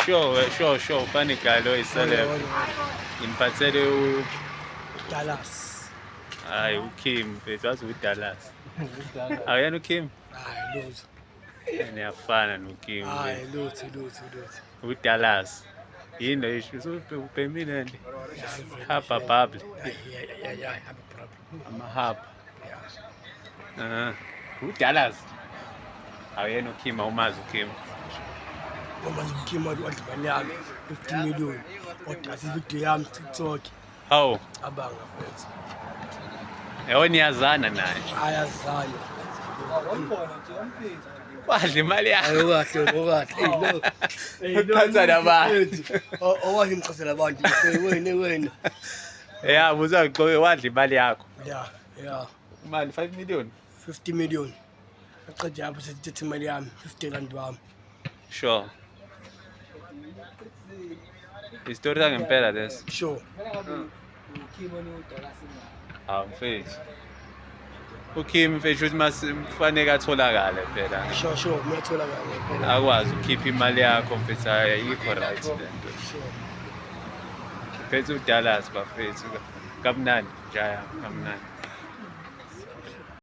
Sure. Funny guy lo iseleb. Imphathele Dallas. hayi uKim mfethu wazi uDallas. Awuyena uKim? Hayi lutho. Niyafana noKim Hayi mfethu. lutho. uDallas. Yini lo isho ubhemile nje. Haba bubble. Yeah, have a problem. Amahaba. Yeah. uDallas. Awuyena uKim awumazi uKim. Ngoba ngikhima wadla imali yami 50 million. Kodwa asivideo yami TikTok Hawu, abanga mfethu. yebo niyazana naye. Ayazana. Wadla imali yakho. Kahle. Uphatha nabantu. Owathi ngichazela abantu wena. Ya, uzaqoke wadla imali yakho. Yeah. Imali 5 million. 50 million. Aqede yapho sethethe imali yami 50 rand wami. Sure. Istori ngempela lesi. Sure. Hawu mfethu. uKim mfethu uthi masifanele atholakale phela. Sure. Ngiyathola kahle. Akwazi ukukhipha imali yakho mfethu ayikho right lento. Sure. Phethe uDallas bafethu. Kamnandi njaya kamnandi.